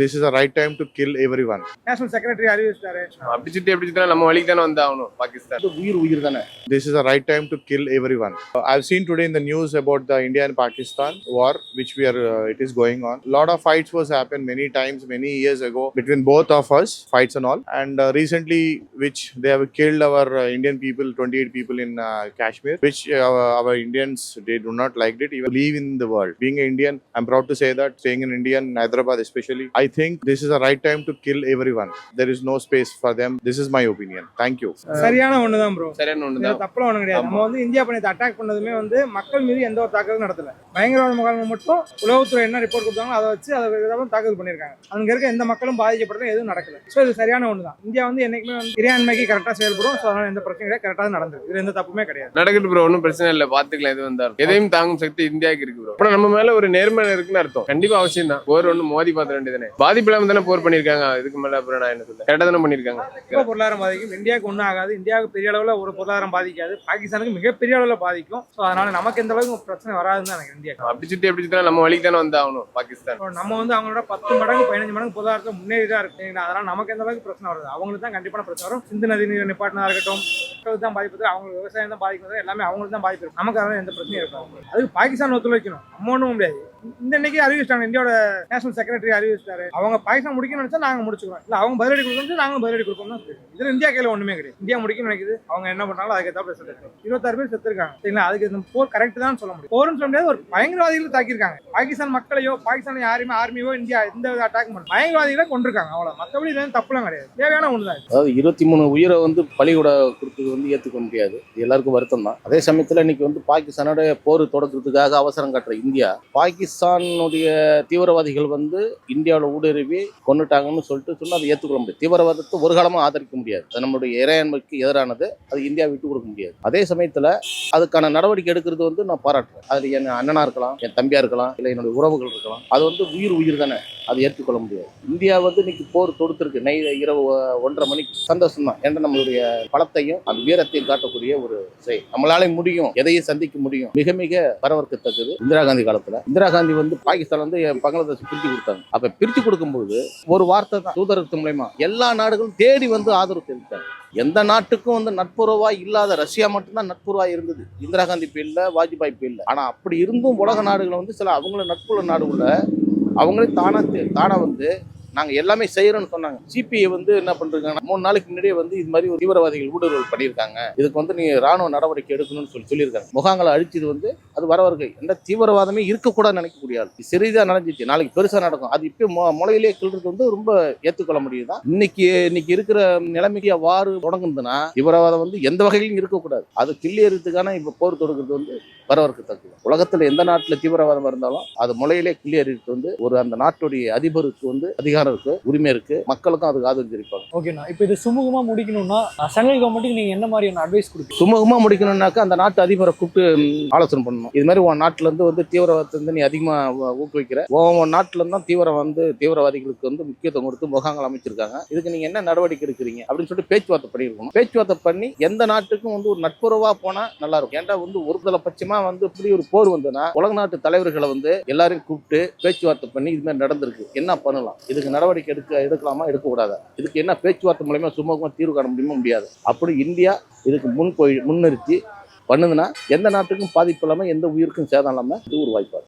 This is the right time to kill everyone. National secretary அறிவிச்சிட்டாரு. அப்படி சுத்தி நம்ம வழிக்கு தானே வந்து ஆகணும். பாகிஸ்தான் உயிர் தானே. This is the right time to kill everyone. I've seen today in the news about the India and Pakistan war, which it is going on. A lot of fights was happened many times, many years ago between both of us, fights and all. And recently, which they have killed our Indian people, 28 people in Kashmir, which our Indians, they do not like it, even live in the world. Being an Indian, I'm proud to say that, staying in India, in Hyderabad especially, I think this is the right time to kill everyone. There is no space for them. This is my opinion. Thank you. சரியான ஒண்ணுதான் bro. சரியான ஒண்ணுதான். தப்புலாம் ஒண்ணும் கிடையாது. நம்ம வந்து India பண்ணி attack பண்ணதுமே வந்து மக்கள் மீது எந்த ஒரு தாக்குதலும் நடத்தல. பயங்கரவாத முகாம்கள் மட்டும் உளவுத்துறை என்ன ரிப்போர்ட் கொடுத்தாங்களோ அதை வச்சு அதை தாக்குதல் பண்ணியிருக்காங்க. அங்க இருக்க எந்த மக்களும் பாதிக்கப்படல, எதுவும் நடக்கல. ஸோ இது சரியான ஒண்ணுதான். இந்தியா வந்து என்னைக்குமே வந்து இறையாண்மைக்கு கரெக்டா செயல்படும். ஸோ அதனால எந்த பிரச்சனையும் கிடையாது, கரெக்டாக நடந்திருக்கு. இதுல எந்த தப்புமே கிடையாது. நடக்குது ப்ரோ, ஒன்றும் பிரச்சனை இல்லை, பாத்துக்கலாம். எது வந்தாலும் எதையும் தாங்கும் சக்தி இந்தியாவுக்கு இருக்கு ப்ரோ. அப்புறம் நம்ம மேல ஒரு நேர்மை இருக்குன்னு அர்த்தம். கண்டிப்பா அவசியம் தான். போர் ஒன்று மோதி பார்த்த வேண்டியதானே. பாதிப்பு இல்லாம தானே போர் பண்ணிருக்காங்க. இதுக்கு மேல அப்புறம் நான் என்ன சொல்ல, கரெக்டா தானே பண்ணிருக்காங்க. பொருளாதாரம் பாதிக்கும், இந்தியாவுக்கு ஒன்றும் ஆகாது. இந்தியாவுக்கு பெரிய அளவுல ஒரு பொருளாதாரம் பாதிக்காது, பாகிஸ்தானுக்கு மிகப்பெரிய அளவுல பாதிக்கும். ஸோ அதனால நமக்கு எந்த அளவுக்கு பிரச்சனை வராதுன்னு தான் எனக்கு இந்தியா. அப்படி சுத்தி நம்ம வழிக்கு தானே வந்து ஆகணும். பாகிஸ்தான் நம்ம வந்து அவங்களோட 10 மடங்கு 15 மடங்கு பொருளாதாரத்தை முன்னேறி தான் இருக்கு. அதனால நமக்கு எந்த அளவுக்கு பிரச்சனை வருது, அவங்களுக்கு தான் கண்டிப்பான பிரச்சனை வரும். சிந்து நதி நீர் நிப்பாட்டினா இருக்கட்டும், மக்களுக்கு தான் பாதிப்பு, அவங்களுக்கு விவசாயம் தான் பாதிக்கிறது, எல்லாமே அவங்களுக்கு தான் பாதிப்பு இருக்கும். நமக்கு அதனால எந்த பிரச்சனையும் இருக்கும். அதுக்கு பாகிஸ்தான் ஒத்துழைக்கணும், நம்ம ஒன்றும் முடியாது. இந்த இன்னைக்கு அறிவிச்சிட்டாங்க, இந்தியாவோட நேஷனல் செக்ரட்டரி அறிவிச்சிட்டாரு. அவங்க பாகிஸ்தான் முடிக்கணும்னு நினைச்சா நாங்க முடிச்சுக்கிறோம், இல்ல அவங்க பதிலடி கொடுக்கணும், நாங்களும் பதிலடி கொடுக்கணும் தான் சொல்லுவோம். இதுல இந்தியா கையில ஒண்ணுமே கிடையாது. இந்தியா முடிக்கணும்னு நினைக்குது, அவங்க என்ன பண்ணாலும் அதுக்கேற்ற பேசுறது. 26 பேர் செத்துருக்காங்க. சரிங்களா, அதுக்கு இந்த போர் கரெக்ட் தான் சொல்ல முடியும். போர்னு சொல்ல முடியாது, ஒரு பயங்கரவாதிகளை தாக்கியிருக்காங்க. பாகிஸ்தான் மக்களையோ பாகிஸ்தான் யாருமே ஆர்மியோ இந்தியா எந்த அட்டாக் பண்ண பயங்கரவாதிகளை கொண்டிருக்காங்க. அவ்வளவு, மற்றபடி இது தப்புலாம் கிடையாது, தேவையான ஒண்ணுதான். அதாவது 23 உயிரை வந்து பலிகூட கொடுத்தது வந்து ஏற்றுக்க முடியாது, எல்லாருக்கும் வருத்தம் தான். அதே சமயத்தில் இன்னைக்கு வந்து பாகிஸ்தானோட போர் தொடக்கிறதுக்காக அவசரம் காட்டுற இந்தியா, பாகிஸ்தானுடைய தீவிரவாதிகள் வந்து இந்தியாவில் ஊடுருவி கொண்டுட்டாங்கன்னு சொல்லிட்டு சொன்னா அதை ஏற்றுக்கொள்ள முடியாது. தீவிரவாதத்தை ஒரு காலமாக ஆதரிக்க முடியாது. அது நம்மளுடைய இறையாண்மைக்கு எதிரானது, அது இந்தியா விட்டு கொடுக்க முடியாது. அதே சமயத்தில் அதுக்கான நடவடிக்கை எடுக்கிறது வந்து நான் பாராட்டுறேன். அது என் அண்ணனா இருக்கலாம், என் தம்பியா இருக்கலாம், இல்லை என்னுடைய உறவுகள் இருக்கலாம். அது வந்து உயிர் தானே, அது ஏற்றுக்கொள்ள முடியாது. இந்தியா வந்து இன்னைக்கு போர் தொடுத்திருக்கு. இரவு 1:30 மணிக்கு சந்தோஷம் தான். என்ற நம்மளுடைய பலத்தையும் அந்த வீரத்தையும் காட்டக்கூடிய ஒரு செயல். நம்மளால முடியும், எதையும் சந்திக்க முடியும். மிக மிக வரவேற்கத்தக்கது. இந்திரா காந்தி காலத்துல இந்திரா காந்தி வந்து பாகிஸ்தான் வந்து பங்களாதேஷ் பிரிச்சு கொடுத்தாங்க. அப்ப பிரிச்சு கொடுக்கும்போது ஒரு வார்த்தை தான், தூதரத்து மூலமா எல்லா நாடுகளும் தேடி வந்து ஆதரவு தெரிவித்தாங்க. எந்த நாட்டுக்கும் வந்து நட்புறவா இல்லாத ரஷ்யா மட்டும்தான் நட்புறவா இருந்தது. இந்திரா காந்தி பீரியட்ல, வாஜ்பாய் பீரியட்ல. ஆனா அப்படி இருந்தும் உலக நாடுகளை வந்து சில அவங்கள நட்புள்ள நாடுகள அவங்களே தானா வந்து நாங்க எல்லாமே செய்யறோம்னு சொன்னாங்க. சிபிஐ வந்து என்ன பண்றாங்கன்னா, 3 நாளைக்கு முன்னாடியே வந்து இது மாதிரி ஒரு தீவிரவாதிகள் ஊடுருவல் பண்ணியிருக்காங்க, இதுக்கு வந்து நீங்க ராணுவ நடவடிக்கை எடுக்கணும்னு சொல்லியிருக்காங்க. முகாங்களை அழிச்சது வந்து அது வரவர்கள் எந்த தீவிரவாதமே இருக்கக்கூடாது நினைக்கக்கூடிய ஆள். சிறிதா நடந்துச்சு, நாளைக்கு பெருசா நடக்கும். அது இப்போ முளையிலே கிள்றது வந்து ரொம்ப ஏற்றுக்கொள்ள முடியுதுதான். இன்னைக்கு இருக்கிற நிலைமைக்கு அவ்வாறு தொடங்குதுன்னா தீவிரவாதம் வந்து எந்த வகையிலும் இருக்கக்கூடாது. அது கிள்ளியறதுக்கான இப்ப போர் தொடுக்கிறது வந்து வரவேற்கத்தக்கது. உலகத்துல எந்த நாட்டுல தீவிரவாதம் இருந்தாலும் அது முளையிலே கிள்ளியறிட்டு வந்து ஒரு அந்த நாட்டுடைய அதிபருக்கு வந்து அதிகாரம் இருக்கு, உரிமை இருக்கு, மக்களுக்கும் அதுக்கு ஆதரவு தெரிவிப்பாங்க. ஓகேண்ணா, இப்போ இது சுமூகமா முடிக்கணும்னா சென்ட்ரல் கவர்மெண்ட்டுக்கு நீங்க என்ன மாதிரியான அட்வைஸ் கொடுப்பீங்க? சுமூகமா முடிக்கணும்னாக்கா அந்த நாட்டு அதிபரை கூப்பிட்டு ஆலோசனை பண்ணணும். இது மாதிரி உன் நாட்டுல இருந்து வந்து தீவிரவாதத்தை வந்து நீ அதிகமா ஊக்குவிக்கிற, உன் நாட்டுல இருந்தா தீவிரவாதிகளுக்கு வந்து முக்கியத்துவம் கொடுத்து முகாங்கள் அமைச்சிருக்காங்க, இதுக்கு நீங்க என்ன நடவடிக்கை எடுக்கிறீங்க அப்படின்னு சொல்லிட்டு பேச்சுவார்த்தை பண்ணிருக்கணும். பேச்சுவார்த்தை பண்ணி எந்த நாட்டுக்கும் வந்து ஒரு நட்புறவா போனா நல்லா இருக்கும். ஏன்டா வந்து ஒரு பட்சமா வந்து இப்படி ஒரு போர் வந்ததுன்னா உலக நாட்டு தலைவர்களை வந்து எல்லாரையும் கூப்பிட்டு பேச்சுவார்த்தை பண்ணி இது மாதிரி நடந்திருக்கு, என்ன பண்ணலாம், இதுக்கு நடவடிக்கை எடுக்கலாமா எடுக்கக்கூடாதா, இதுக்கு என்ன பேச்சுவார்த்தை மூலமா சுமூகமா தீர்வு காண முடியாது. அப்படி இந்தியா இதுக்கு முன்னிறுத்தி பண்ணுதுன்னா எந்த நாட்டுக்கும் பாதிப்பு இல்லாம எந்த உயிருக்கும் சேதம் இல்லாம இது ஒரு வாய்ப்பாரு.